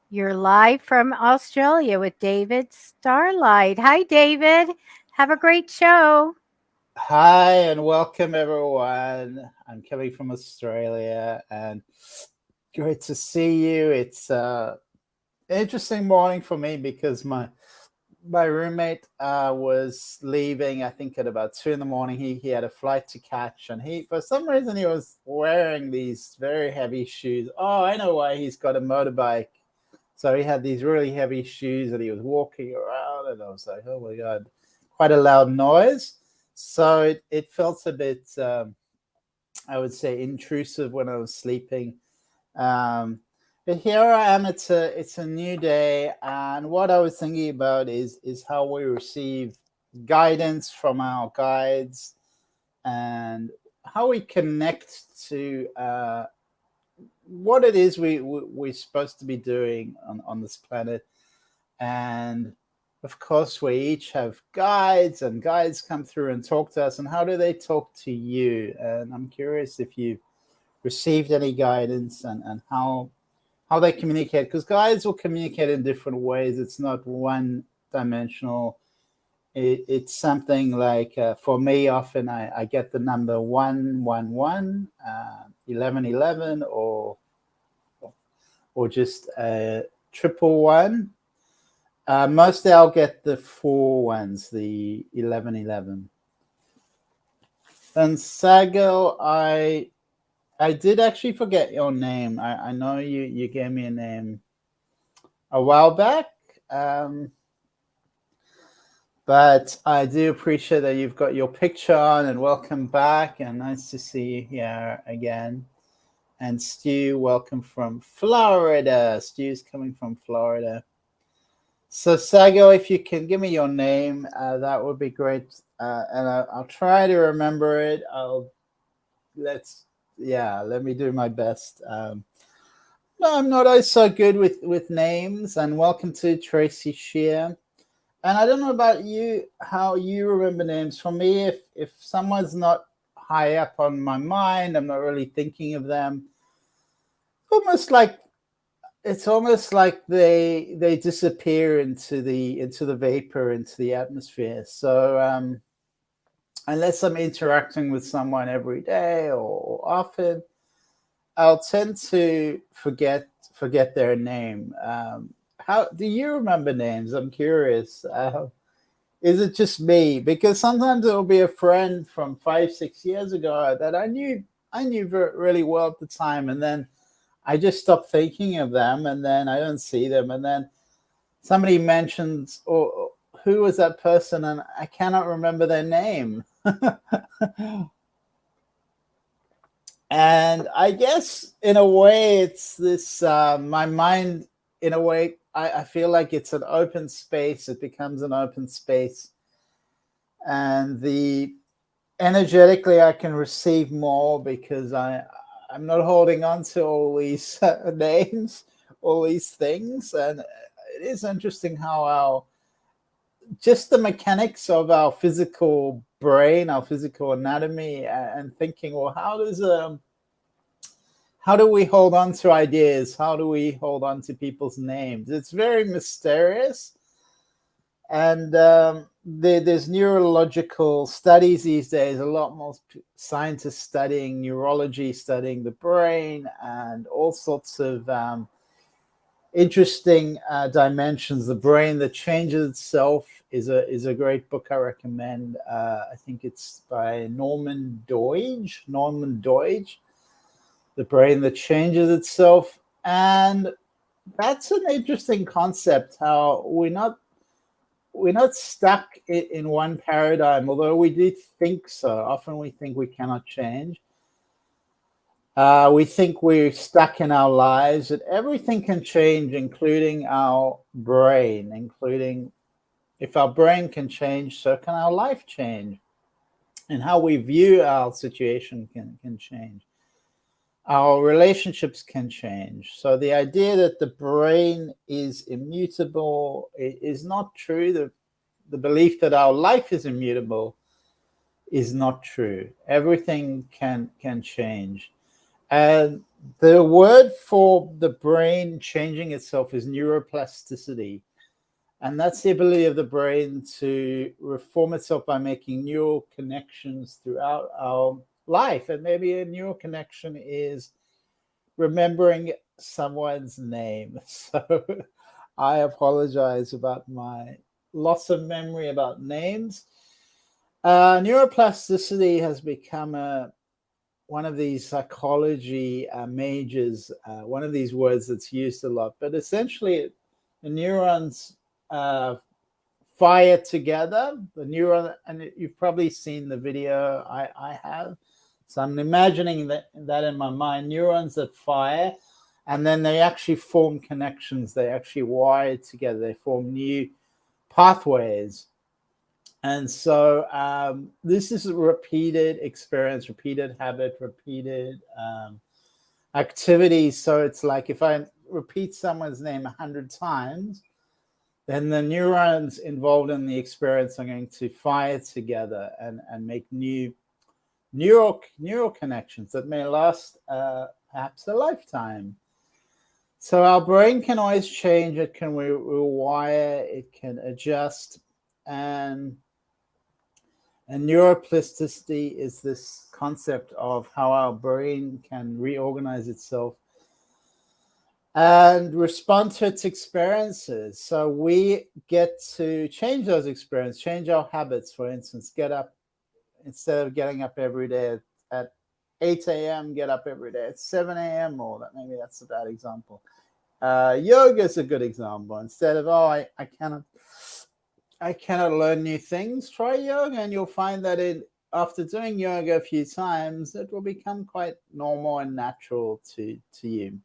You're live from Australia with David Starlight. Hi, David. Have a great show. Hi and welcome everyone. I'm coming from Australia and great to see you. It's an interesting morning for me because my roommate was leaving, I think at about 2 in the morning. He had a flight to catch, and he for some reason he was wearing these very heavy shoes. Oh, I know why. He's got a motorbike. So he had these really heavy shoes and he was walking around, and I was like, oh my God, quite a loud noise. So it felt a bit, I would say, intrusive when I was sleeping. But here I am. It's a new day, and what I was thinking about is how we receive guidance from our guides, and how we connect to what it is we're supposed to be doing on this planet. And of course, we each have guides, and guides come through and talk to us. And how do they talk to you? And I'm curious if you've received any guidance, and how they communicate, because guides will communicate in different ways. It's not one dimensional. It's something like, for me, often I get the number 111, 1111, or just triple one. Mostly I'll get the 4 ones, the 1111. And Sago, I did actually forget your name. I know you gave me a name a while back, but I do appreciate that you've got your picture on, and welcome back, and nice to see you here again. And Stu, welcome from Florida. Stu's coming from Florida. So Sago, if you can give me your name, that would be great, and I'll try to remember it. Let me do my best. No, I'm not always so good with names. And welcome to Tracy Shear. And I don't know about you, how you remember names. For me, if someone's not high up on my mind, I'm not really thinking of them. It's almost like they disappear into the vapor, into the atmosphere. So unless I'm interacting with someone every day or often, I'll tend to forget their name. How do you remember names? I'm curious. Is it just me? Because sometimes it will be a friend from 5-6 years ago that I knew really well at the time, and then I just stop thinking of them, and then I don't see them, and then somebody mentions, or who was that person, and I cannot remember their name. And I guess in a way it's this, my mind, in a way, I feel like it's an open space. It becomes an open space, and the energetically I can receive more because I'm not holding on to all these names, all these things. And it is interesting how just the mechanics of our physical brain, our physical anatomy, and thinking, well, how do we hold on to ideas? How do we hold on to people's names? It's very mysterious. And there's neurological studies these days, a lot more scientists studying neurology, studying the brain, and all sorts of interesting dimensions. The Brain That Changes Itself is a great book I recommend. I think it's by Norman Doidge. The Brain That Changes Itself. And that's an interesting concept, how we're not stuck in one paradigm, although we do think so. Often we think we cannot change. We think we're stuck in our lives, that everything can change, including our brain, including if our brain can change, so can our life change. And how we view our situation can change. Our relationships can change. So the idea that the brain is immutable is not true. The belief that our life is immutable is not true. Everything can change. And the word for the brain changing itself is neuroplasticity. And that's the ability of the brain to reform itself by making neural connections throughout our life. And maybe a neural connection is remembering someone's name. So I apologize about my loss of memory about names. Neuroplasticity has become one of these psychology majors, one of these words that's used a lot. But essentially, the neurons fire together. The neuron, and you've probably seen the video I have. So I'm imagining that in my mind, neurons that fire, and then they actually form connections. They actually wire together. They form new pathways. And so this is a repeated experience, repeated habit, repeated activity. So it's like if I repeat someone's name 100 times, then the neurons involved in the experience are going to fire together and make new neural connections that may last perhaps a lifetime. So our brain can always change. It can rewire, it can adjust, and neuroplasticity is this concept of how our brain can reorganize itself and respond to its experiences. So we get to change those experiences, change our habits. For instance, get up, instead of getting up every day at 8 a.m., get up every day at 7 a.m. or that maybe that's a bad example. Yoga is a good example. Instead of, I cannot learn new things, try yoga, and you'll find that after doing yoga a few times, it will become quite normal and natural to you.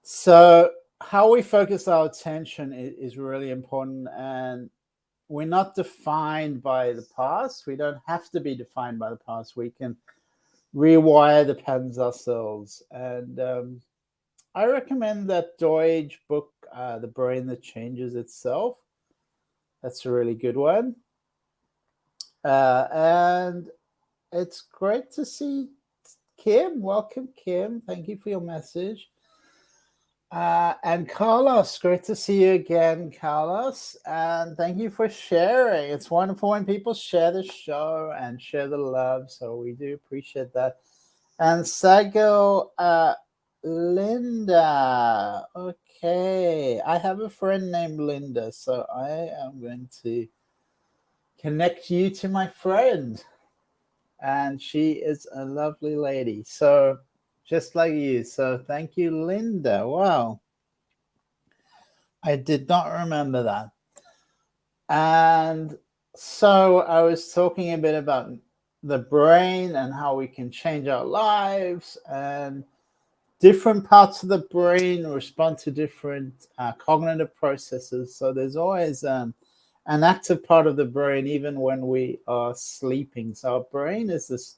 So how we focus our attention is really important, and we're not defined by the past. We don't have to be defined by the past. We can rewire the patterns ourselves. And I recommend that Deutsch book, The Brain That Changes Itself. That's a really good one. And it's great to see Kim. Welcome, Kim. Thank you for your message. And Carlos, great to see you again, Carlos. And thank you for sharing. It's wonderful when people share the show and share the love. So we do appreciate that. And Sago, Linda. Okay. I have a friend named Linda. So I am going to connect you to my friend. And she is a lovely lady. So just like you. So thank you, Linda. Wow. I did not remember that. And so I was talking a bit about the brain and how we can change our lives, and different parts of the brain respond to different cognitive processes. So there's always an active part of the brain even when we are sleeping. So our brain is this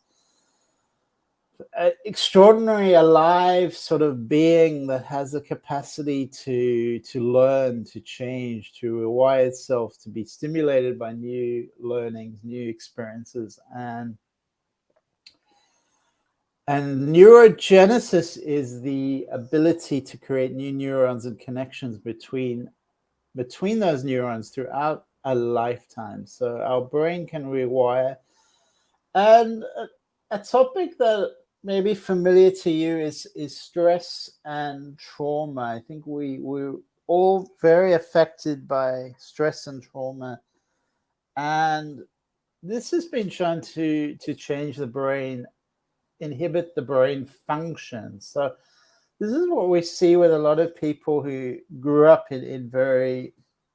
extraordinary, alive sort of being that has the capacity to learn, to change, to rewire itself, to be stimulated by new learnings, new experiences. And neurogenesis is the ability to create new neurons and connections between those neurons throughout a lifetime. So our brain can rewire. And a topic that may be familiar to you is stress and trauma. I think we're all very affected by stress and trauma. And this has been shown to change the brain, inhibit the brain function. So this is what we see with a lot of people who grew up in very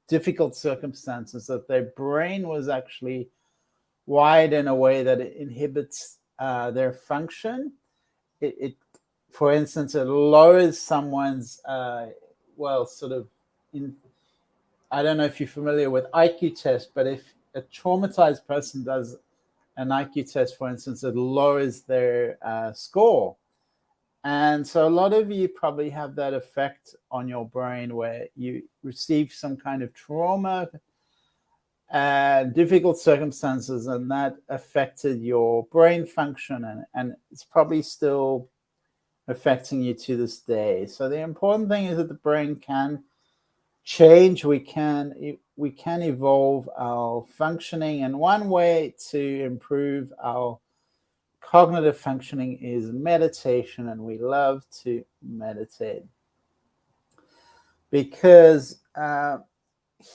difficult circumstances, that their brain was actually wired in a way that it inhibits their function. It, for instance, it lowers someone's, I don't know if you're familiar with IQ test, but if a traumatized person does an IQ test, for instance, it lowers their score. And so a lot of you probably have that effect on your brain where you receive some kind of trauma, and difficult circumstances, and that affected your brain function, and it's probably still affecting you to this day. So the important thing is that the brain can change. We can evolve our functioning, and one way to improve our cognitive functioning is meditation, and we love to meditate because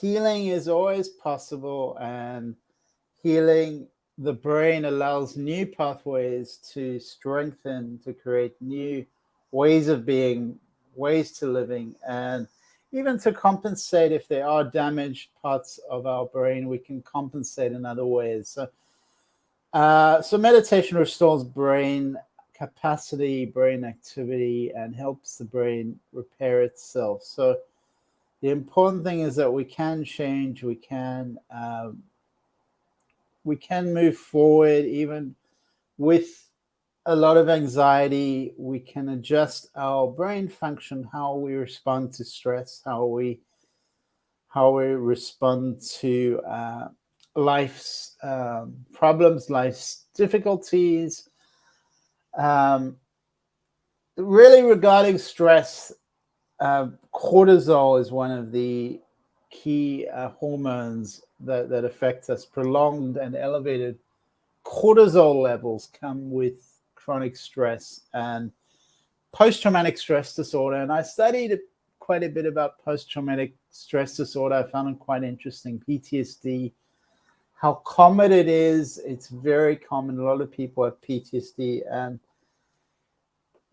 healing is always possible, and healing the brain allows new pathways to strengthen, to create new ways of being, ways to living, and even to compensate if there are damaged parts of our brain, we can compensate in other ways. So meditation restores brain capacity, brain activity, and helps the brain repair itself. So the important thing is that we can change, we can move forward even with a lot of anxiety. We can adjust our brain function, how we respond to stress, how we respond to life's problems, life's difficulties. Really, regarding stress, cortisol is one of the key hormones that affects us. Prolonged and elevated cortisol levels come with chronic stress and post-traumatic stress disorder. And I studied quite a bit about post-traumatic stress disorder. I found it quite interesting. PTSD, how common it is. It's very common. A lot of people have PTSD, and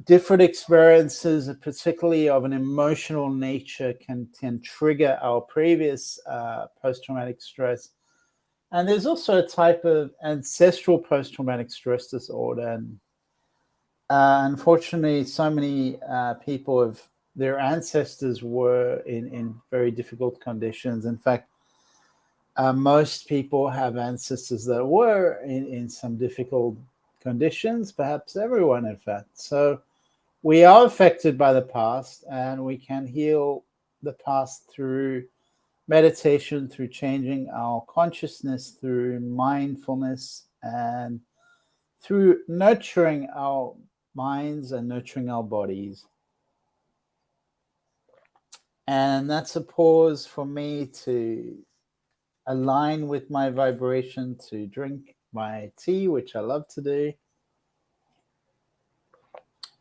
different experiences, particularly of an emotional nature, can trigger our previous post-traumatic stress. And there's also a type of ancestral post-traumatic stress disorder. And unfortunately, so many people their ancestors were in very difficult conditions. In fact, most people have ancestors that were in some difficult conditions, perhaps everyone, in fact. So we are affected by the past, and we can heal the past through meditation, through changing our consciousness, through mindfulness, and through nurturing our minds and nurturing our bodies. And that's a pause for me to align with my vibration, to drink my tea, which I love to do.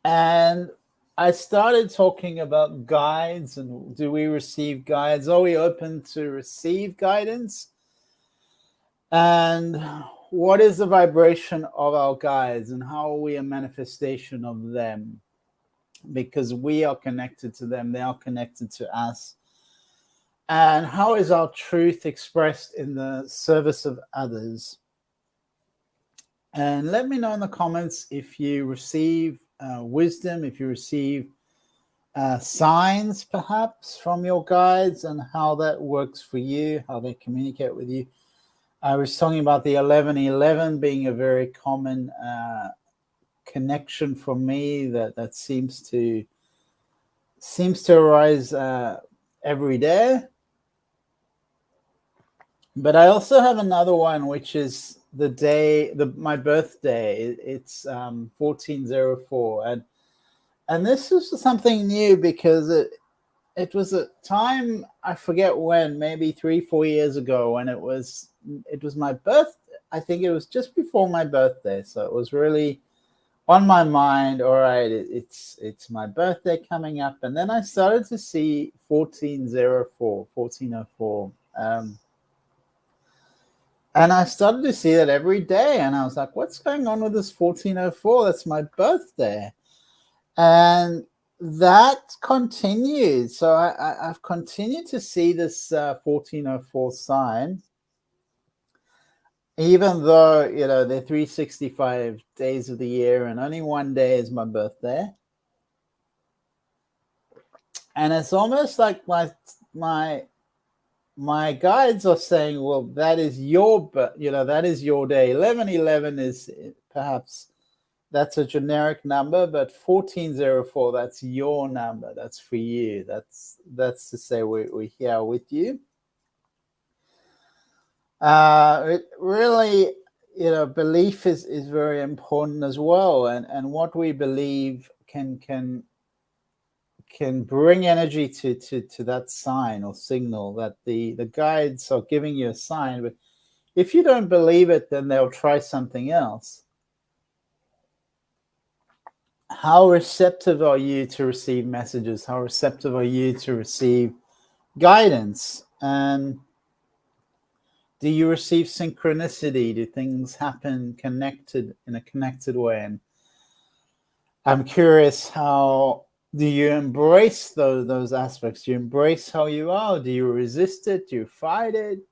And I started talking about guides, and do we receive guides? Are we open to receive guidance? And what is the vibration of our guides, and how are we a manifestation of them? Because we are connected to them, they are connected to us. And how is our truth expressed in the service of others? And let me know in the comments if you receive wisdom, if you receive signs perhaps from your guides, and how that works for you, how they communicate with you. I was talking about the 1111 being a very common connection for me that seems to arise every day. But I also have another one, which is my birthday. It's 1404, and this is something new because it was a time, I forget when, maybe 3-4 years ago, when it was my birth. I think it was just before my birthday, so it was really on my mind. All right, it's my birthday coming up, and then I started to see 1404. And I started to see that every day, and I was like, what's going on with this 1404? That's my birthday. And that continued. So I've continued to see this 1404 sign, even though, there are 365 days of the year and only one day is my birthday. And it's almost like my guides are saying, well, that is your day. 1111 is perhaps, that's a generic number, but 1404, that's your number. That's for you. That's to say we're here with you. It really, belief is very important as well, and what we believe can bring energy to that sign or signal that the guides are giving you a sign. But if you don't believe it, then they'll try something else. How receptive are you to receive messages? How receptive are you to receive guidance? And do you receive synchronicity? Do things happen connected in a connected way? And I'm curious, how do you embrace those aspects? Do you embrace how you are? Do you resist it? Do you fight it?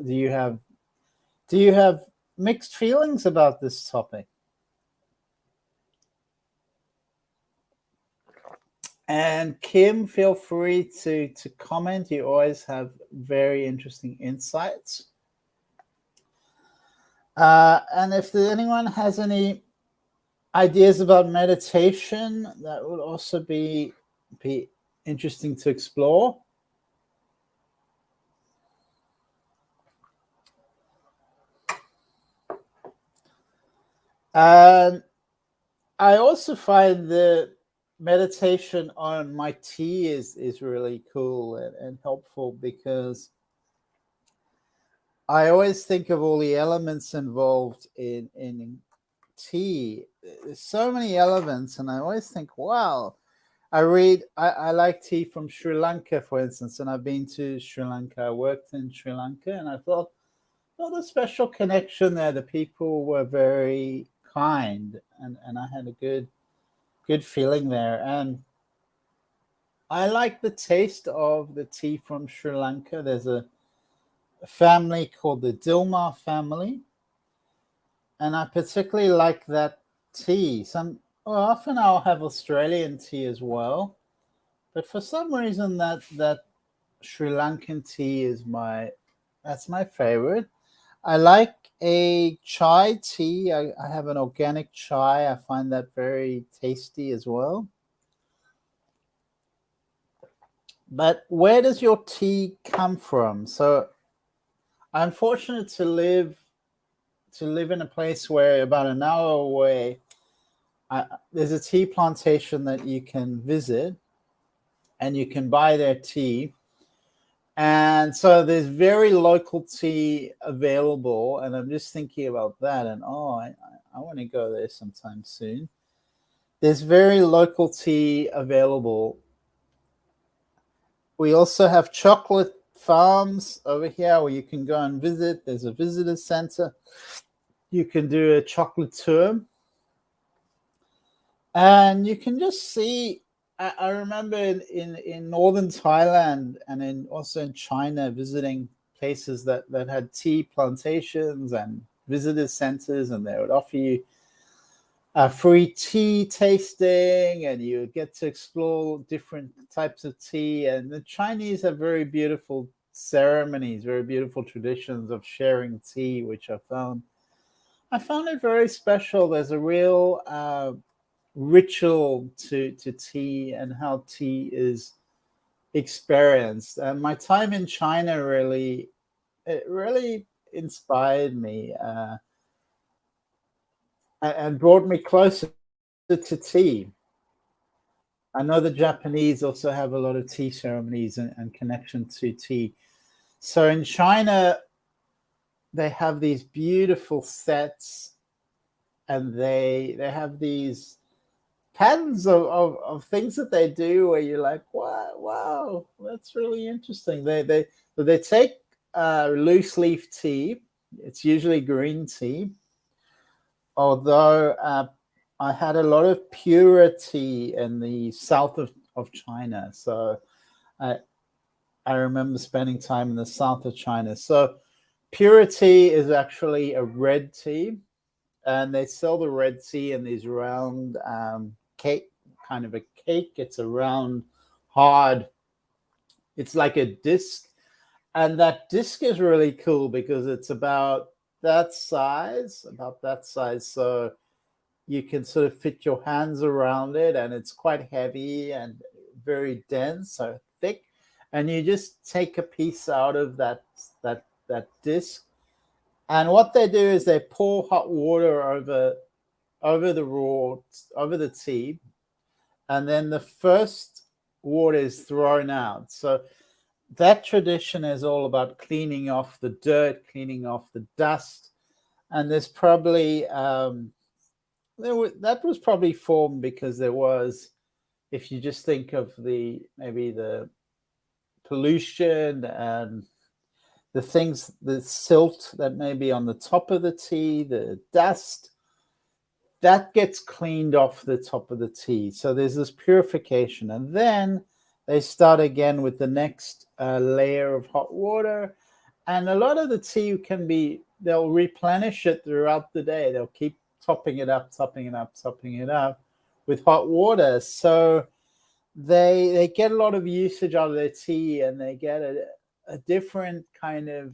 Do you have mixed feelings about this topic? And Kim, feel free to comment. You always have very interesting insights. And if anyone has any ideas about meditation, that would also be interesting to explore. And I also find the meditation on my tea is really cool and helpful, because I always think of all the elements involved in tea. There's so many elements, and I always think, wow. I like tea from Sri Lanka, for instance, and I've been to Sri Lanka. I worked in Sri Lanka, and I felt a special connection there. The people were very kind, and I had a good feeling there. And I like the taste of the tea from Sri Lanka. There's a family called the Diploma family, and I particularly like that tea. Often I'll have Australian tea as well, but for some reason that Sri Lankan tea is that's my favorite. I like a chai tea. I have an organic chai. I find that very tasty as well. But where does your tea come from? So I'm fortunate to live in a place where about an hour away, there's a tea plantation that you can visit, and you can buy their tea. And so there's very local tea available, and I'm just thinking about that, and I want to go there sometime soon. There's very local tea available. We also have chocolate farms over here where you can go and visit. There's a visitor center. You can do a chocolate tour, and you can just see. I remember in northern Thailand and also in China, visiting places that had tea plantations and visitor centers, and they would offer you a free tea tasting, and you get to explore different types of tea. And the Chinese have very beautiful ceremonies, very beautiful traditions of sharing tea, which I found it very special. There's a real ritual to tea and how tea is experienced. And my time in China really inspired me and brought me closer to tea. I know the Japanese also have a lot of tea ceremonies and connection to tea. So in China, they have these beautiful sets, and they have these patterns of things that they do where you're like, wow, that's really interesting. They take loose leaf tea. It's usually green tea, although I had a lot of pure tea in the south of China. So I remember spending time in the south of China. So pure tea is actually a red tea, and they sell the red tea in these round cake, kind of a cake. It's a round, hard, it's like a disc. And that disc is really cool because it's about that size. So you can sort of fit your hands around it, and it's quite heavy and very dense, so thick. And you just take a piece out of that disc, And what they do is they pour hot water over the tea, and then the first water is thrown out. So that tradition is all about cleaning off the dirt, cleaning off the dust, and there's probably that was probably formed because there was, if you just think of maybe the pollution and the things, the silt that may be on the top of the tea, the dust, that gets cleaned off the top of the tea. So there's this purification. And then they start again with the next layer of hot water. And a lot of the tea they'll replenish it throughout the day. They'll keep topping it up with hot water. So they get a lot of usage out of their tea, and they get a different kind of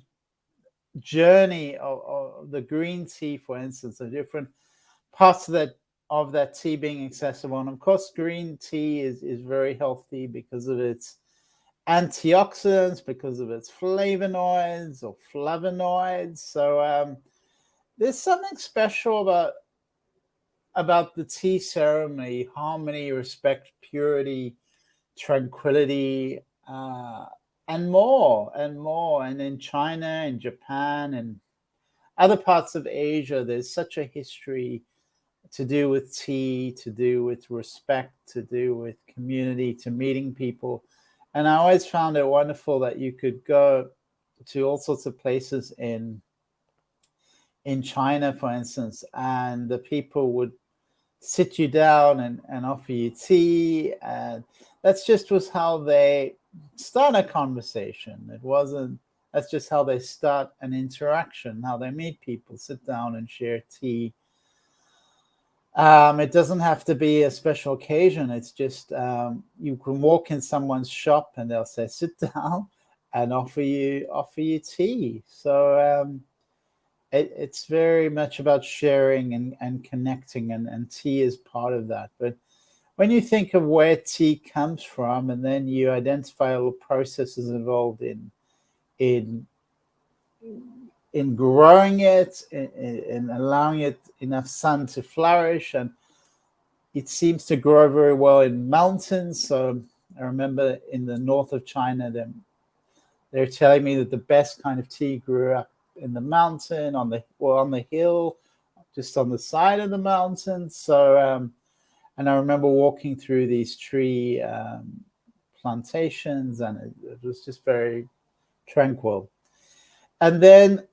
journey of the green tea, for instance, a different parts of that tea being accessible. And of course, green tea is very healthy because of its antioxidants, because of its flavonoids or flavonoids. So there's something special about the tea ceremony: harmony, respect, purity, tranquility, and more and more. And in China and Japan and other parts of Asia, there's such a history to do with tea, to do with respect, to do with community, to meeting people. And I always found it wonderful that you could go to all sorts of places in China, for instance, and the people would sit you down and offer you tea. And that's just was how they start a conversation. That's just how they start an interaction, how they meet people, sit down and share tea. It doesn't have to be a special occasion. It's just you can walk in someone's shop and they'll say, sit down and offer you tea. So it's very much about sharing and connecting, and tea is part of that. But when you think of where tea comes from, and then you identify all the processes involved in growing it, in allowing it enough sun to flourish, and it seems to grow very well in mountains. So I remember in the north of China, they're telling me that the best kind of tea grew up in the mountain, on the hill, just on the side of the mountain. So and I remember walking through these tree plantations, and it was just very tranquil. And then,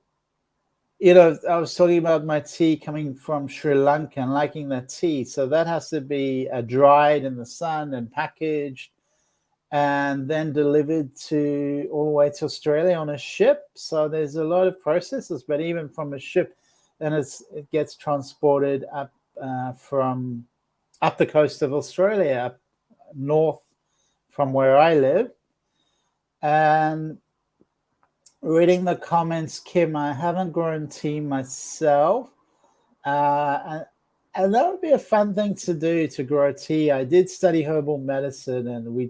I was talking about my tea coming from Sri Lanka and liking that tea. So that has to be dried in the sun and packaged and then delivered all the way to Australia on a ship. So there's a lot of processes, but even from a ship, then it gets transported up the coast of Australia, up north from where I live. And reading the comments, Kim, I haven't grown tea myself. And that would be a fun thing to do, to grow tea. I did study herbal medicine, and we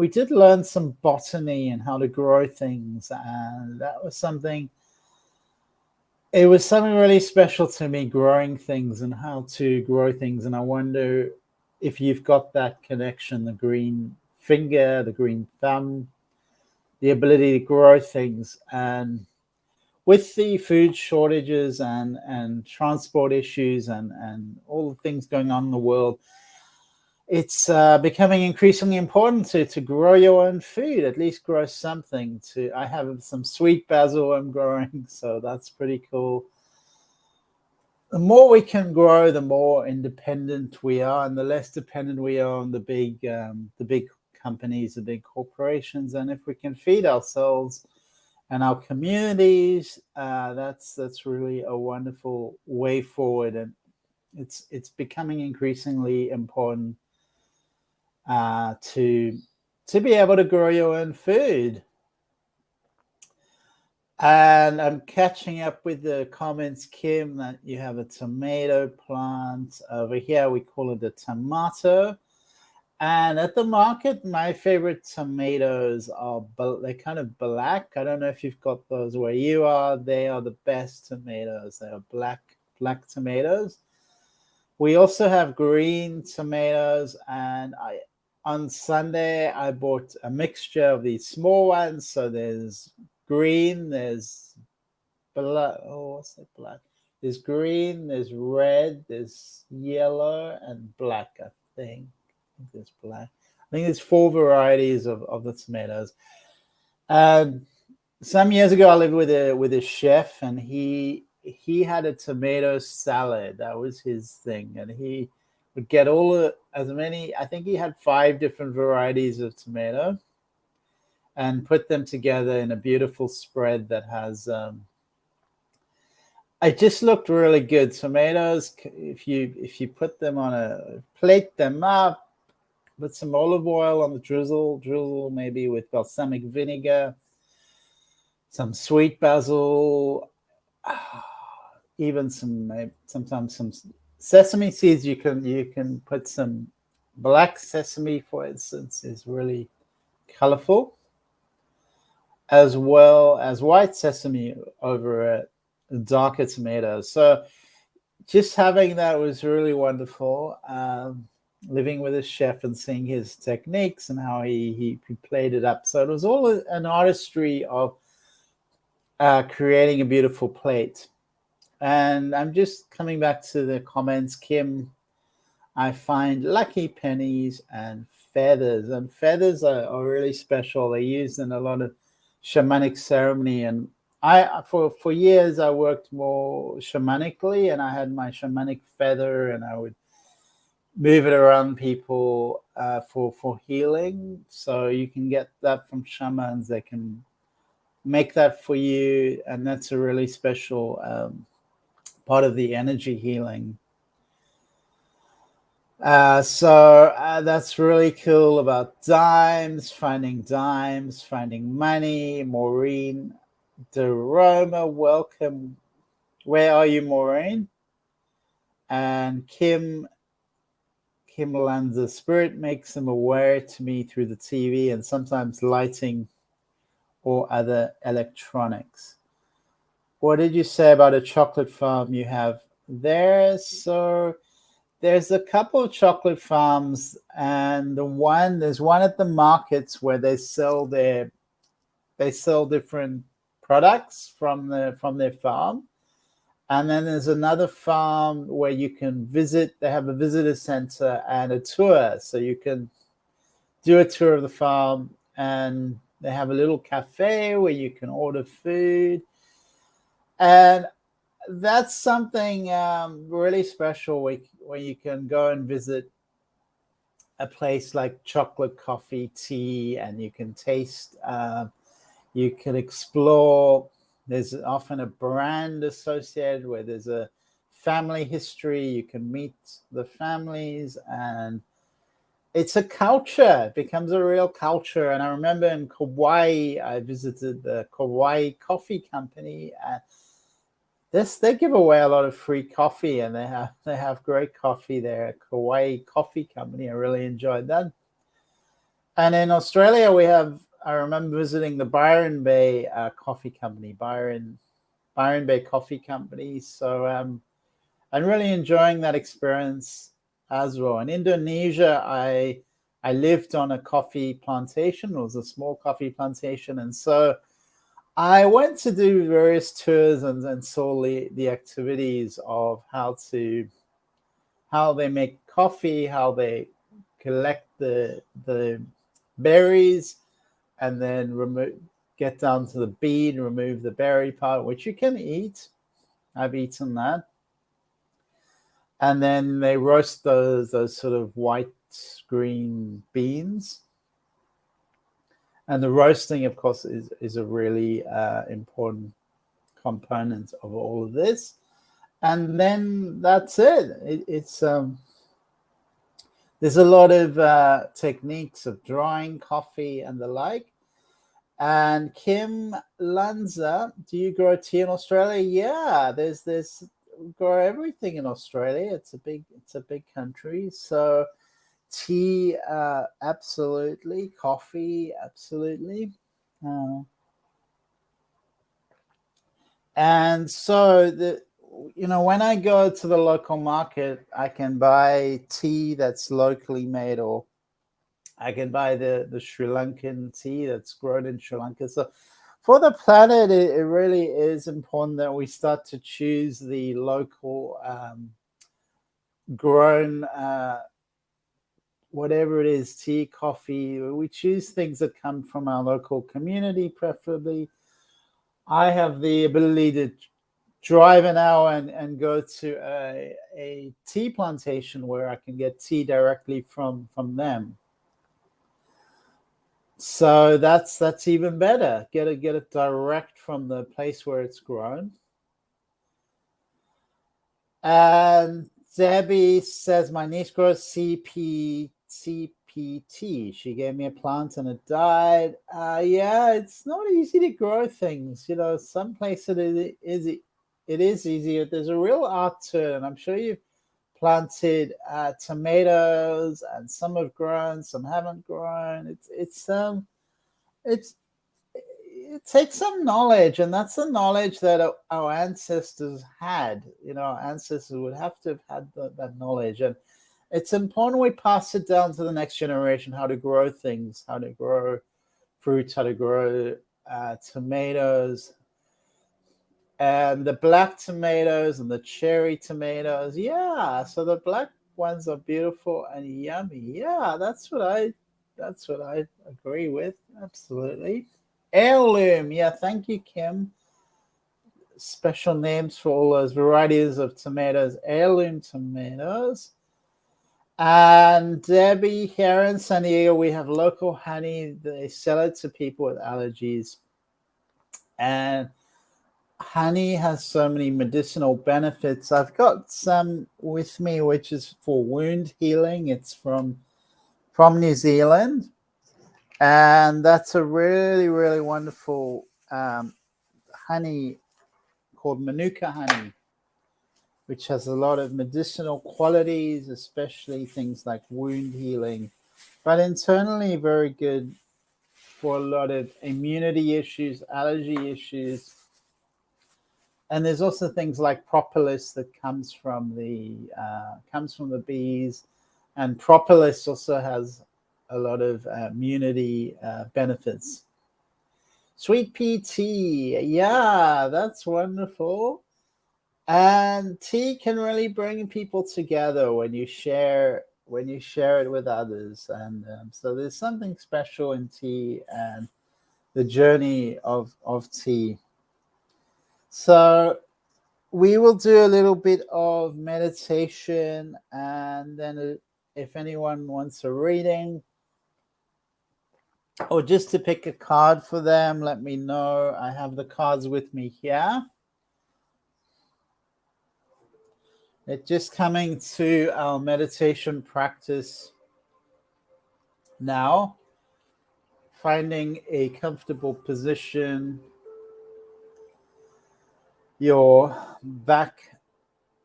did learn some botany and how to grow things. And that was something, it was something really special to me, growing things and how to grow things. And I wonder if you've got that connection, the green finger, the green thumb, the ability to grow things. And with the food shortages and transport issues and all the things going on in the world, it's becoming increasingly important to grow your own food, at least grow something. I have some sweet basil I'm growing, so that's pretty cool. The more we can grow, the more independent we are, and the less dependent we are on the big companies, the big corporations. And if we can feed ourselves and our communities, that's really a wonderful way forward. And it's becoming increasingly important to be able to grow your own food. And I'm catching up with the comments, Kim, that you have a tomato plant over here. We call it a tomato. And at the market, my favorite tomatoes are, they're kind of black. I don't know if you've got those where you are. They are the best tomatoes. They are black tomatoes. We also have green tomatoes, and on Sunday I bought a mixture of these small ones. So there's green, there's black. Oh, what's that black? There's green, there's red, there's yellow, and black, I think. There's black. I think there's 4 varieties of the tomatoes. Some years ago, I lived with a chef, and he had a tomato salad. That was his thing, and he would get as many. I think he had 5 different varieties of tomato, and put them together in a beautiful spread that has. It just looked really good. Tomatoes, if you put them on plate them up, put some olive oil on the drizzle maybe with balsamic vinegar, some sweet basil, even sometimes some sesame seeds. You can put some black sesame, for instance, is really colorful, as well as white sesame over a darker tomato. So just having that was really wonderful. Living with a chef and seeing his techniques and how he played it up. So it was all an artistry of creating a beautiful plate. And I'm just coming back to the comments, Kim. I find lucky pennies and feathers. And feathers are really special. They're used in a lot of shamanic ceremony. And for years, I worked more shamanically, and I had my shamanic feather, and I would move it around people for healing. So you can get that from shamans. They can make that for you, and that's a really special part of the energy healing. So that's really cool about dimes, finding money. Maureen Deroma, welcome. Where are you, Maureen? And Kim Lanza, spirit makes them aware to me through the TV and sometimes lighting or other electronics. What did you say about a chocolate farm you have there? So there's a couple of chocolate farms, and there's one at the markets where they sell different products from their farm. And then there's another farm where you can visit. They have a visitor center and a tour. So you can do a tour of the farm, and they have a little cafe where you can order food. And that's something really special where you can go and visit a place like chocolate, coffee, tea, and you can taste, you can explore. There's often a brand associated where there's a family history. You can meet the families, and it's a culture. It becomes a real culture. And I remember in Kauai, I visited the Kauai Coffee Company. They give away a lot of free coffee, and they have great coffee there. Kauai Coffee Company. I really enjoyed that. And in Australia, I remember visiting the Byron Bay Coffee Company, Byron Bay Coffee Company. So I'm really enjoying that experience as well. In Indonesia, I lived on a coffee plantation. It was a small coffee plantation, and so I went to do various tours and saw the activities of how they make coffee, how they collect the berries, and then get down to the bean, remove the berry part, which you can eat. I've eaten that. And then they roast those sort of white green beans. And the roasting, of course, is a really important component of all of this. And then that's it. It's there's a lot of techniques of drying coffee and the like. And Kim Lanza, do you grow tea in Australia? Yeah, we grow everything in Australia. It's a big country. So tea, absolutely. Coffee, absolutely. And so when I go to the local market, I can buy tea that's locally made, or I can buy the Sri Lankan tea that's grown in Sri Lanka. So for the planet, it really is important that we start to choose the local grown, whatever it is, tea, coffee. We choose things that come from our local community, preferably. I have the ability to drive an hour and go to a tea plantation where I can get tea directly from them. So that's even better. Get it direct from the place where it's grown. And Debbie says my niece grows CPT. She gave me a plant and it died. Yeah, it's not easy to grow things. Some places it is easier. There's a real art to it, and I'm sure you've planted tomatoes, and some have grown, some haven't grown. It takes some knowledge, and that's the knowledge that our ancestors had. Our ancestors would have to have had that knowledge, and it's important we pass it down to the next generation, how to grow things, how to grow fruits, how to grow tomatoes, and the black tomatoes and the cherry tomatoes. Yeah, so the black ones are beautiful and yummy. Yeah, that's what I agree with. Absolutely. Heirloom. Yeah, thank you, Kim. Special names for all those varieties of tomatoes. Heirloom tomatoes. And Debbie here in San Diego, we have local honey. They sell it to people with allergies. And honey has so many medicinal benefits. I've got some with me, which is for wound healing. It's from New Zealand. And that's a really, really wonderful honey called Manuka honey, which has a lot of medicinal qualities, especially things like wound healing, but internally very good for a lot of immunity issues, allergy issues. And there's also things like propolis that comes from the bees, and propolis also has a lot of immunity benefits. Sweet pea tea, yeah, that's wonderful. And tea can really bring people together when you share it with others, and so there's something special in tea and the journey of tea. So we will do a little bit of meditation, and then if anyone wants a reading or just to pick a card for them, let me know. I have the cards with me here. It's just coming to our meditation practice now. Finding a comfortable position, your back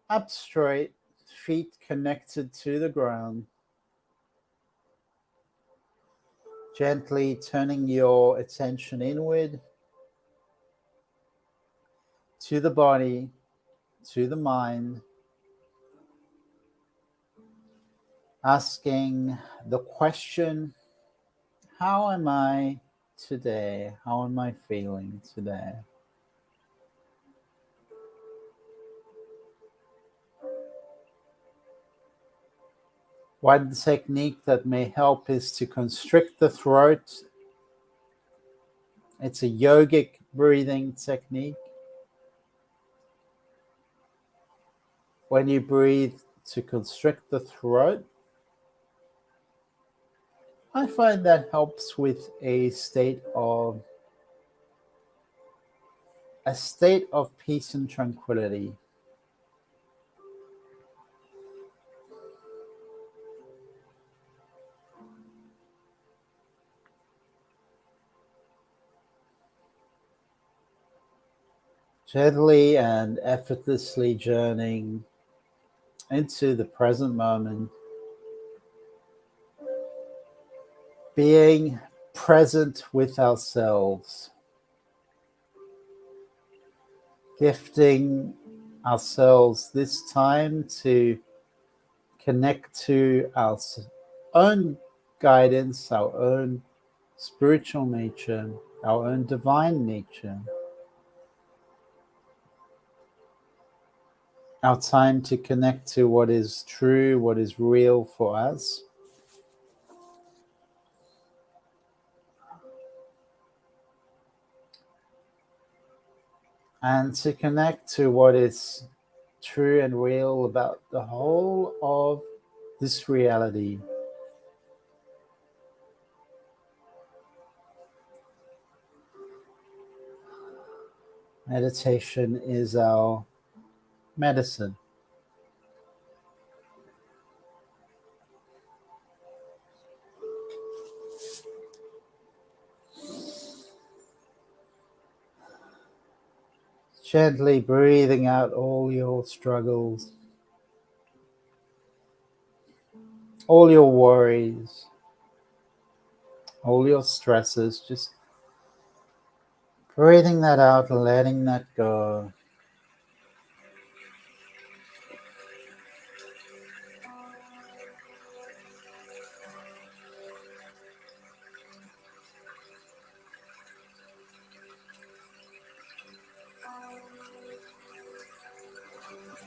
up straight, feet connected to the ground. Gently turning your attention inward to the body, to the mind. Asking the question, how am I today? How am I feeling today? One technique that may help is to constrict the throat. It's a yogic breathing technique. When you breathe to constrict the throat, I find that helps with a state of peace and tranquility. Gently and effortlessly journeying into the present moment. being present with ourselves, gifting ourselves this time to connect to our own guidance, our own spiritual nature, our own divine nature. Our time to connect to what is true, what is real for us. And to connect to what is true and real about the whole of this reality. Meditation is our medicine. Gently breathing out all your struggles, all your worries, all your stresses, just breathing that out, letting that go.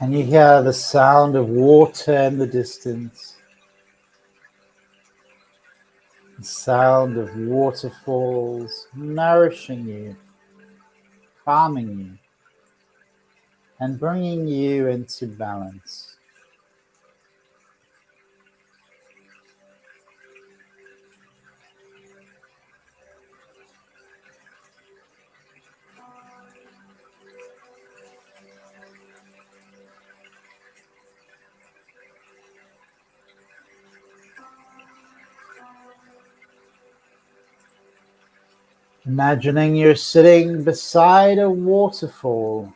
And you hear the sound of water in the distance, the sound of waterfalls nourishing you, calming you, and bringing you into balance. Imagining you're sitting beside a waterfall,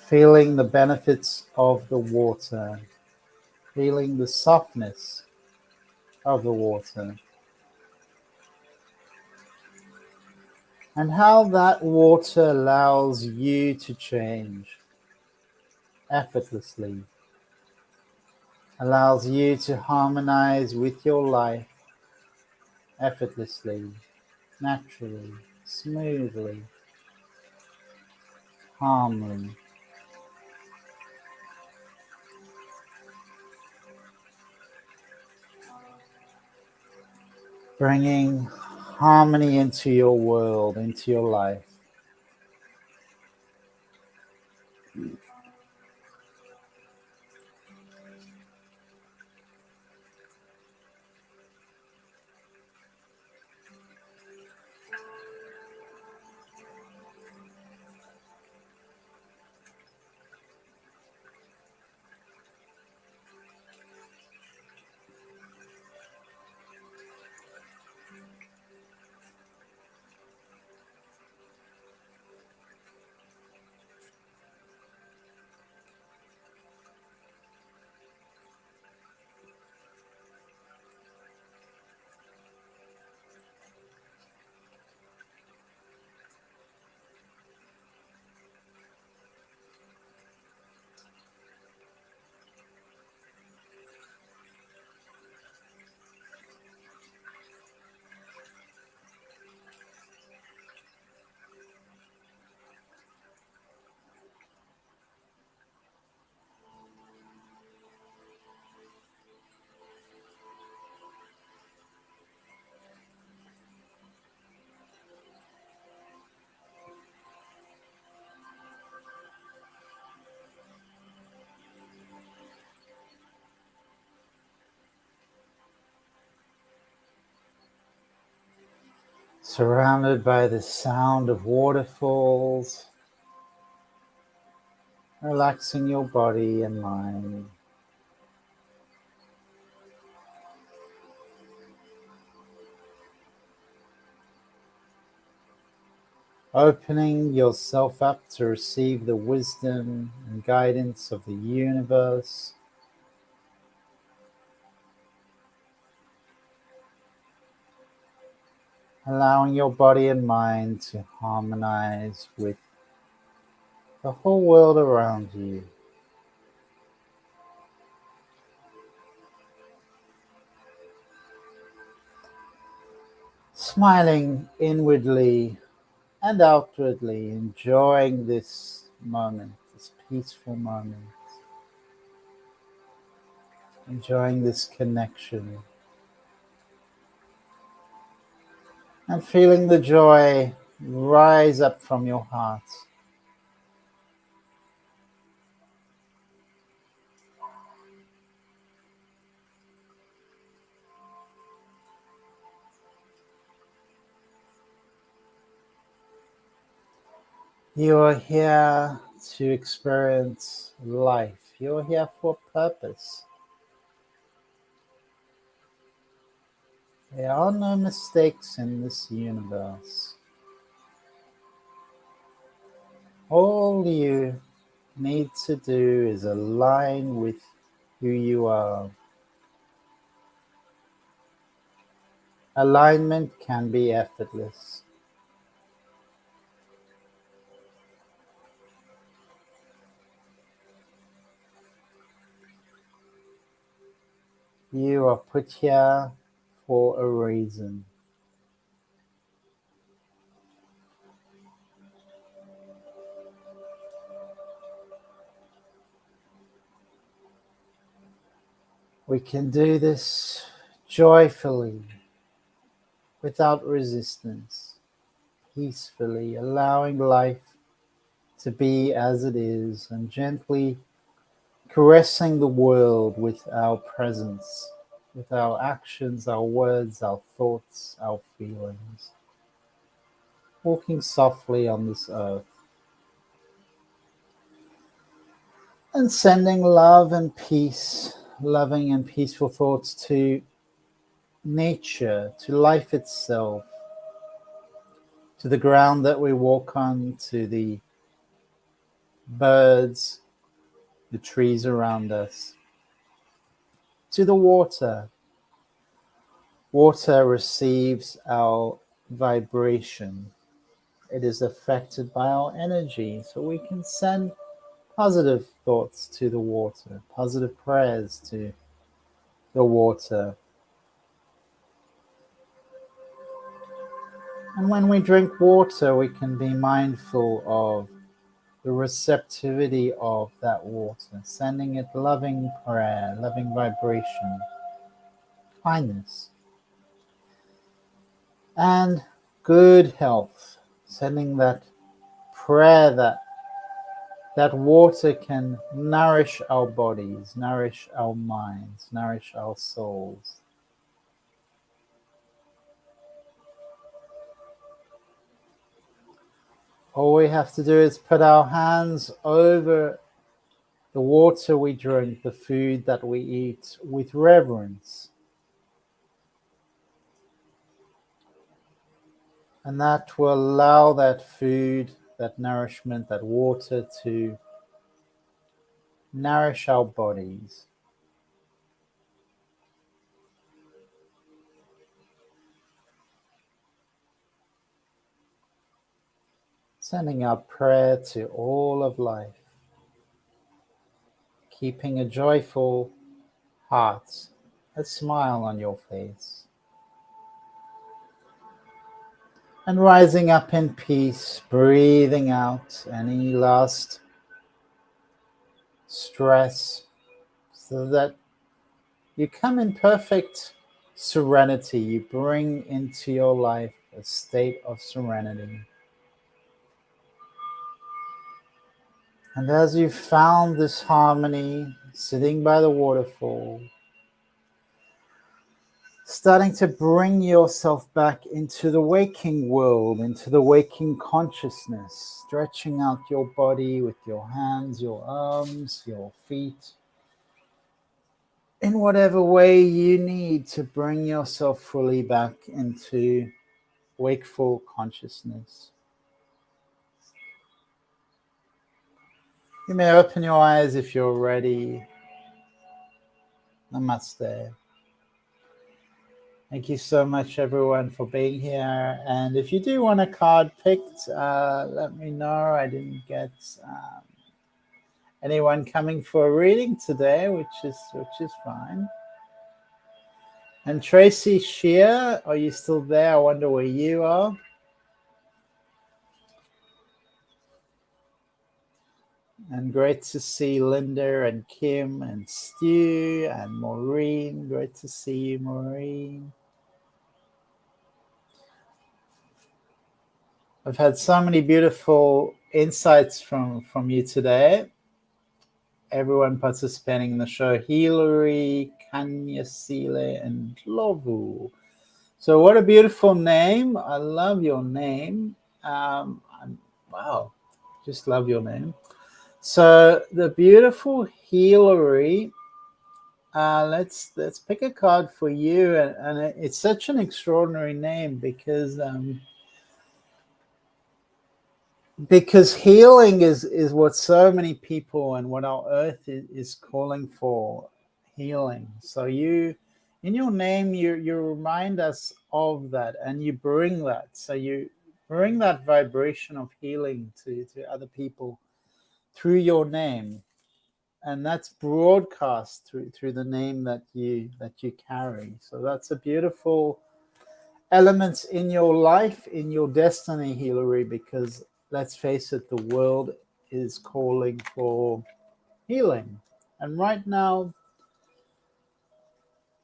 feeling the benefits of the water, feeling the softness of the water, and how that water allows you to change effortlessly, allows you to harmonize with your life effortlessly, naturally, smoothly, calmly. Bringing harmony into your world, into your life. Surrounded by the sound of waterfalls, relaxing your body and mind. Opening yourself up to receive the wisdom and guidance of the universe, allowing your body and mind to harmonize with the whole world around you. Smiling inwardly and outwardly, enjoying this moment, this peaceful moment, enjoying this connection, and feeling the joy rise up from your heart. You are here to experience life. You are here for a purpose. There are no mistakes in this universe. All you need to do is align with who you are. Alignment can be effortless. You are put here for a reason. We can do this joyfully, without resistance, peacefully, allowing life to be as it is, and gently caressing the world with our presence, with our actions, our words, our thoughts, our feelings. Walking softly on this earth and sending love and peace, loving and peaceful thoughts to nature, to life itself, to the ground that we walk on, to the birds, the trees around us, to the water. Water receives our vibration. It is affected by our energy, so we can send positive thoughts to the water, positive prayers to the water. And when we drink water, we can be mindful of the receptivity of that water, sending it loving prayer, loving vibration, kindness, and good health, sending that prayer that water can nourish our bodies, nourish our minds, nourish our souls. All we have to do is put our hands over the water we drink, the food that we eat, with reverence. And that will allow that food, that nourishment, that water to nourish our bodies. Sending our prayer to all of life, keeping a joyful heart, a smile on your face, and rising up in peace, breathing out any last stress, so that you come in perfect serenity. You bring into your life a state of serenity. And as you found this harmony, sitting by the waterfall, starting to bring yourself back into the waking world, into the waking consciousness, stretching out your body with your hands, your arms, your feet, in whatever way you need to bring yourself fully back into wakeful consciousness. You may open your eyes if you're ready. Namaste. Thank you so much, everyone, for being here. And if you do want a card picked, let me know. I didn't get anyone coming for a reading today, which is fine. And Tracy Shear, are you still there? I wonder where you are. And great to see Linda and Kim and Stu and Maureen. Great to see you, Maureen. I've had so many beautiful insights from you today. Everyone participating in the show: Hilary, Kanyasile, and Lovu. So what a beautiful name. I love your name. Wow, just love your name. So the beautiful Hilary, let's pick a card for you. And it's such an extraordinary name because healing is what so many people and what our earth is calling for, healing. So you, in your name, you remind us of that, and you bring that. So you bring that vibration of healing to other people through your name, and that's broadcast through the name that you carry. So that's a beautiful element in your life, in your destiny, Hilary, because let's face it, the world is calling for healing. And right now,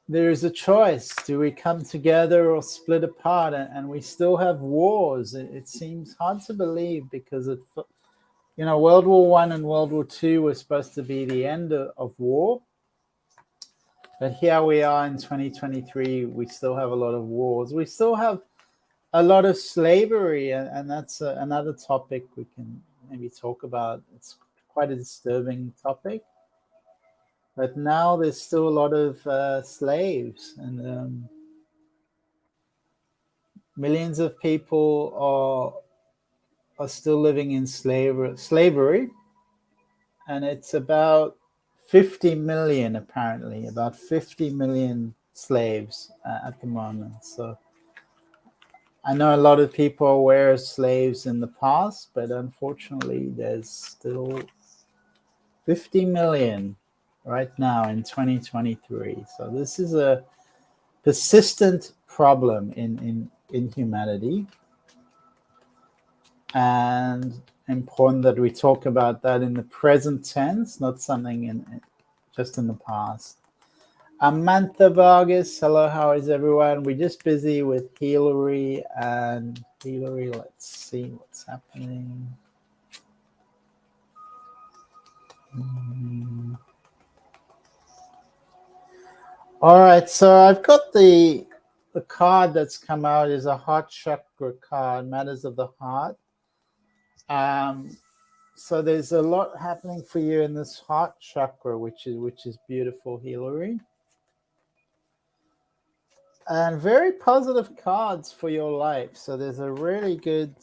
there is a choice. Do we come together or split apart? And we still have wars. It seems hard to believe because, World War I and World War II were supposed to be the end of war. But here we are in 2023, we still have a lot of wars. We still have a lot of slavery, and that's another topic we can maybe talk about. It's quite a disturbing topic. But now there's still a lot of slaves, and millions of people are still living in slavery, and it's about 50 million, apparently, about 50 million slaves at the moment. So I know a lot of people were slaves in the past, but unfortunately, there's still 50 million right now in 2023. So this is a persistent problem in humanity, and important that we talk about that in the present tense, not something just in the past. Amantha Vargas, hello, how is everyone? We're just busy with Hilary, and Hilary, let's see what's happening. All right, so I've got the card that's come out is a heart chakra card, matters of the heart. So there's a lot happening for you in this heart chakra, which is beautiful, Hilary. And very positive cards for your life. So there's a really good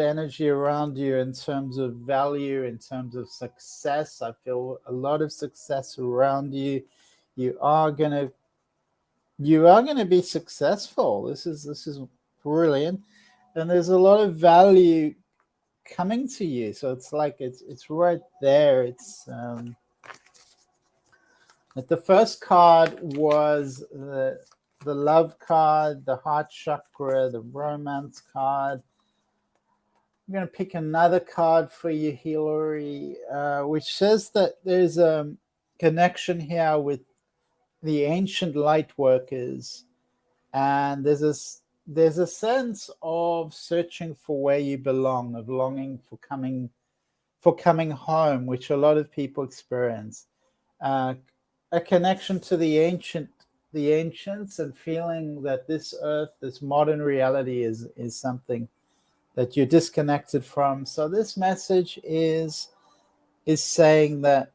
energy around you in terms of value, in terms of success. I feel a lot of success around you. You are gonna be successful. This is brilliant, and there's a lot of value coming to you. So it's like it's right there. It's the first card was the love card, the heart chakra, the romance card. I'm going to pick another card for you, Hilary, which says that there's a connection here with the ancient light workers, and there's a sense of searching for where you belong, of longing for coming home, which a lot of people experience. A connection to the ancients, and feeling that this earth, this modern reality is something that you're disconnected from. So this message is saying that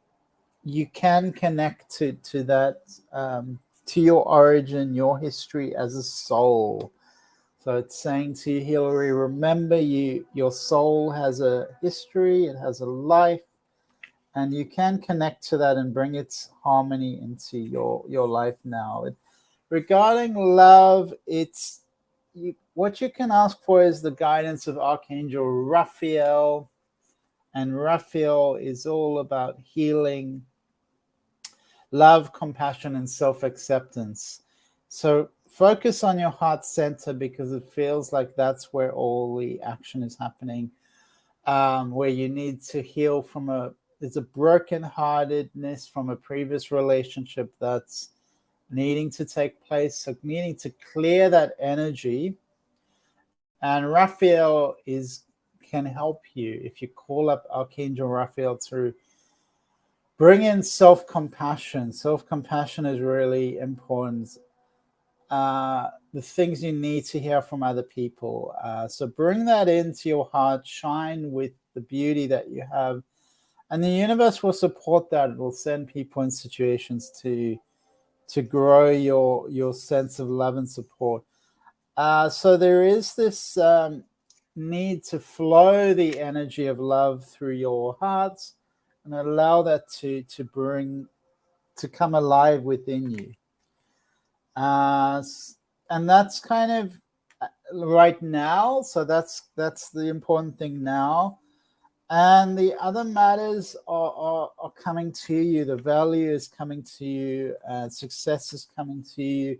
you can connect to that, to your origin, your history as a soul. So it's saying to you, Hilary, remember your soul has a history, it has a life, and you can connect to that and bring its harmony into your life now. Regarding love, what you can ask for is the guidance of Archangel Raphael, and Raphael is all about healing, love, compassion, and self-acceptance. So focus on your heart center, because it feels like that's where all the action is happening, where you need to heal from there's a brokenheartedness from a previous relationship that's needing to take place, so needing to clear that energy. And Raphael can help you if you call up Archangel Raphael to bring in self-compassion. Self-compassion is really important. The things you need to hear from other people. So bring that into your heart, shine with the beauty that you have. And the universe will support that. It will send people in situations to grow your sense of love and support. So there is this need to flow the energy of love through your hearts and allow that to come alive within you. And that's kind of right now. So that's the important thing now. And the other matters are coming to you. The value is coming to you. Success is coming to you.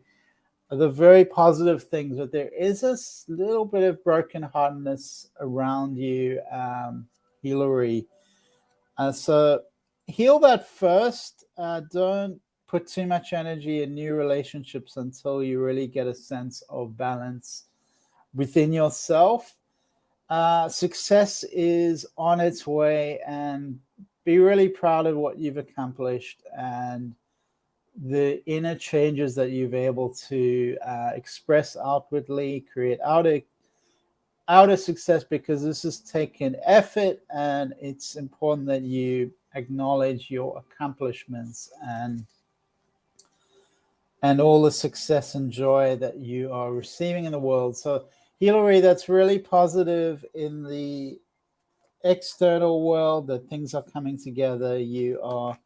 The very positive things, but there is a little bit of brokenheartedness around you, Hillary. So heal that first. Don't put too much energy in new relationships until you really get a sense of balance within yourself. Success is on its way, and be really proud of what you've accomplished and the inner changes that you've able to express outwardly, create outer success, because this has taken effort, and it's important that you acknowledge your accomplishments and all the success and joy that you are receiving in the world. So Hillary, that's really positive in the external world, that things are coming together. You are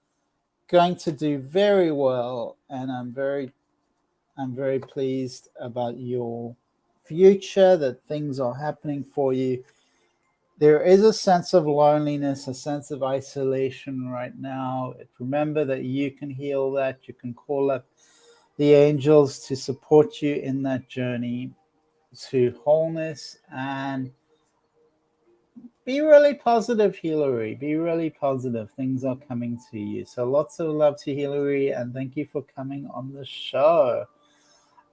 going to do very well, and I'm very pleased about your future, that things are happening for you. There is a sense of loneliness, a sense of isolation right now. Remember that you can heal that. You can call up the angels to support you in that journey to wholeness, and be really positive, Hillary. Be really positive. Things are coming to you. So lots of love to Hillary, and thank you for coming on the show.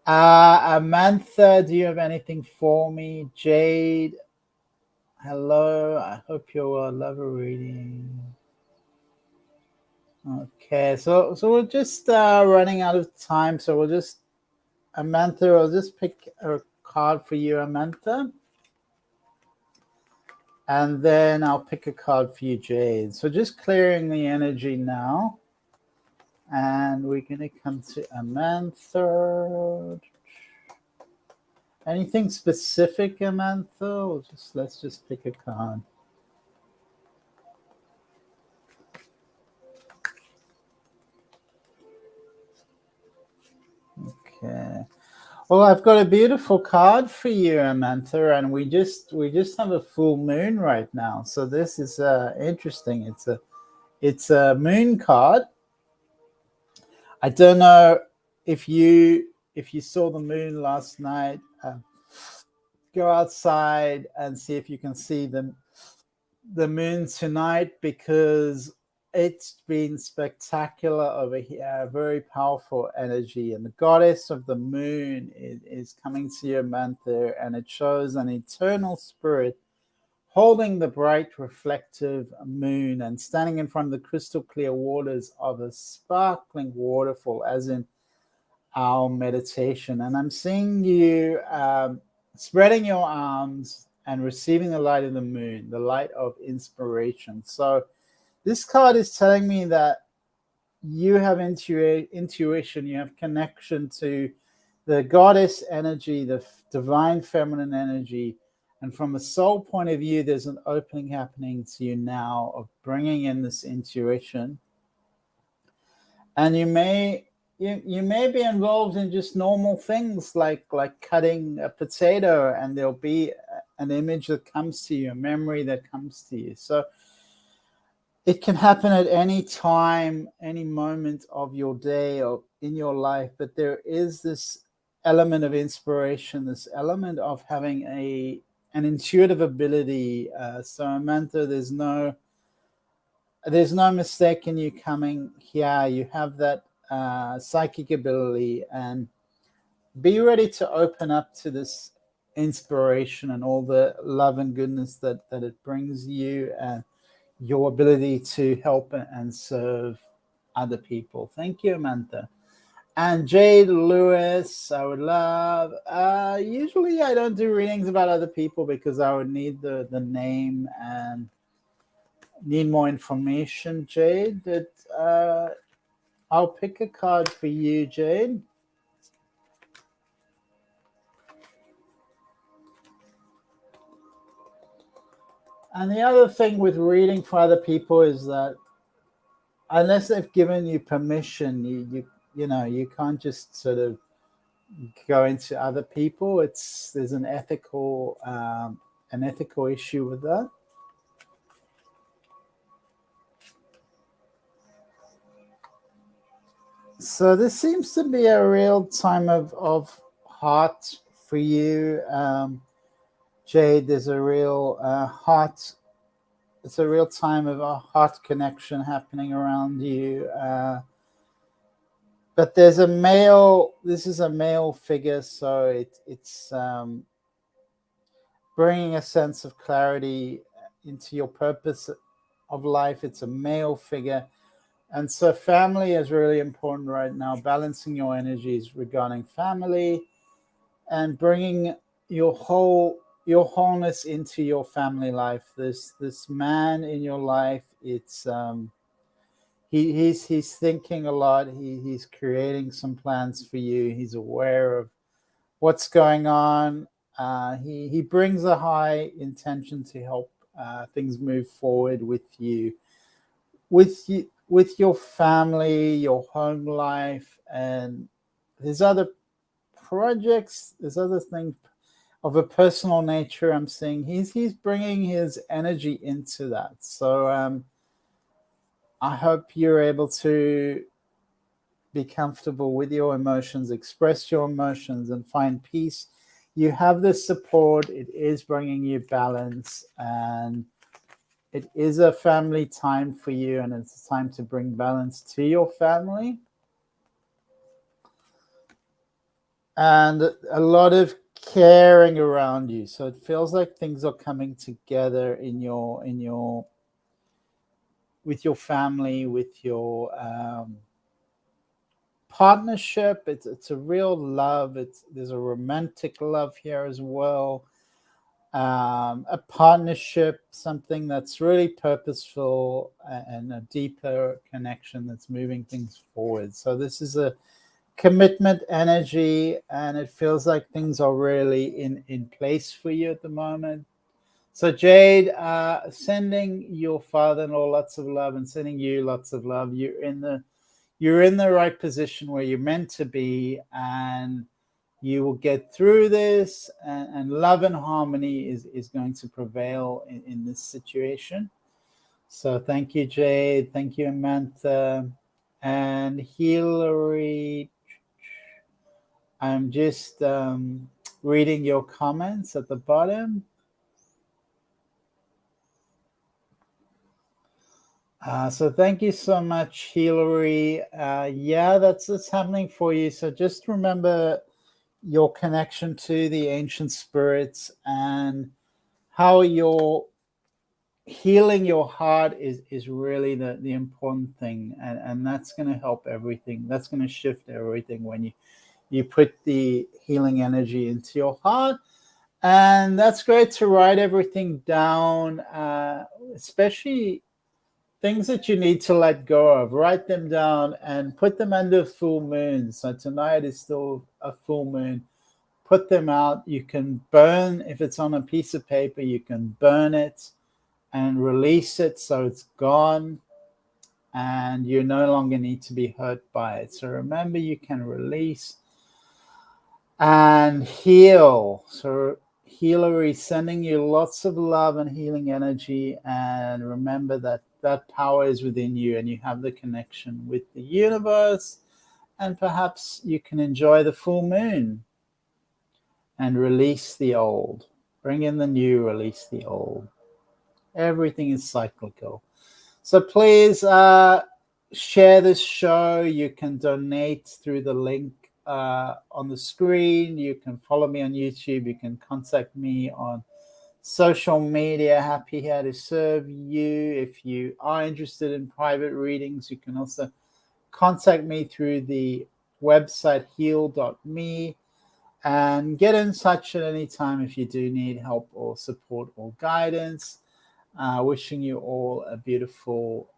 Amantha, do you have anything for me? Jade, hello. I hope you will love a reading. Okay, so we're just running out of time. So we'll just, Amantha, I'll just pick a card for you, Amantha. And then I'll pick a card for you, Jade. So just clearing the energy now. And we're going to come to Amantha. Anything specific, Amantha? Or let's just pick a card. Okay. Well, I've got a beautiful card for you, Amantha, and we just have a full moon right now. So this is interesting. It's a moon card. I don't know if you saw the moon last night. Go outside and see if you can see the moon tonight, because it's been spectacular over here. Very powerful energy, and the goddess of the moon is coming to you, Amantha, and it shows an eternal spirit holding the bright reflective moon and standing in front of the crystal clear waters of a sparkling waterfall, as in our meditation. And I'm seeing you spreading your arms and receiving the light of the moon, the light of inspiration. So this card is telling me that you have intuition, you have connection to the goddess energy, the divine feminine energy, And from a soul point of view, there's an opening happening to you now of bringing in this intuition. And you may be involved in just normal things like cutting a potato, and there'll be an image that comes to you, a memory that comes to you. So it can happen at any time, any moment of your day or in your life, but there is this element of inspiration, this element of having an intuitive ability. So Amanda, there's no mistake in you coming here. You have that psychic ability, and be ready to open up to this inspiration and all the love and goodness that it brings you, and your ability to help and serve other people. Thank you, Amanda. And Jade Lewis, I would love. Usually I don't do readings about other people because I would need the name and need more information. Jade, I'll pick a card for you, Jade. And the other thing with reading for other people is that unless they've given you permission, you can't just sort of go into other people. There's an ethical issue with that. So this seems to be a real time of heart for you, Jade. There's a real heart. It's a real time of a heart connection happening around you. But there's a male. This is a male figure, so it's bringing a sense of clarity into your purpose of life. It's a male figure. And so family is really important right now, balancing your energies regarding family and bringing your wholeness into your family life. This man in your life, it's he's thinking a lot. He's creating some plans for you. He's aware of what's going on. He brings a high intention to help things move forward with you. With your family, your home life, and there's other projects, there's other things of a personal nature I'm seeing. He's bringing his energy into that. So I hope you're able to be comfortable with your emotions, express your emotions, and find peace. You have this support. It is bringing you balance, and it is a family time for you, and it's a time to bring balance to your family. And a lot of caring around you. So it feels like things are coming together with your family, with your partnership. It's a real love. There's a romantic love here as well. A partnership, something that's really purposeful and a deeper connection that's moving things forward. So this is a commitment energy, and it feels like things are really in place for you at the moment. So Jade, sending your father-in-law lots of love and sending you lots of love. You're in the right position where you're meant to be, and you will get through this, and love and harmony is going to prevail in this situation. So thank you, Jade. Thank you, Amanda. And Hillary, I'm just reading your comments at the bottom. So thank you so much, Hillary. Yeah, that's happening for you. So just remember your connection to the ancient spirits and how you're healing your heart is really the important thing, and that's going to help everything. That's going to shift everything when you put the healing energy into your heart. And that's great to write everything down, especially things that you need to let go of. Write them down and put them under full moon. So tonight is still a full moon. put them out. You can burn, if it's on a piece of paper, you can burn it and release it so it's gone and you no longer need to be hurt by it. So remember, you can release and heal. So healer is sending you lots of love and healing energy, and remember that that power is within you and you have the connection with the universe. And perhaps you can enjoy the full moon and release the old. Bring in the new, release the old. Everything is cyclical. So please share this show. You can donate through the link on the screen. You can follow me on YouTube. You can contact me on social media. Happy here to serve you. If you are interested in private readings, you can also contact me through the website heal.me and get in touch at any time if you do need help or support or guidance. Wishing you all a beautiful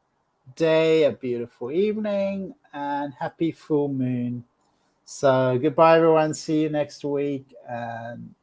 day, a beautiful evening, and happy full moon. So goodbye, everyone. See you next week, and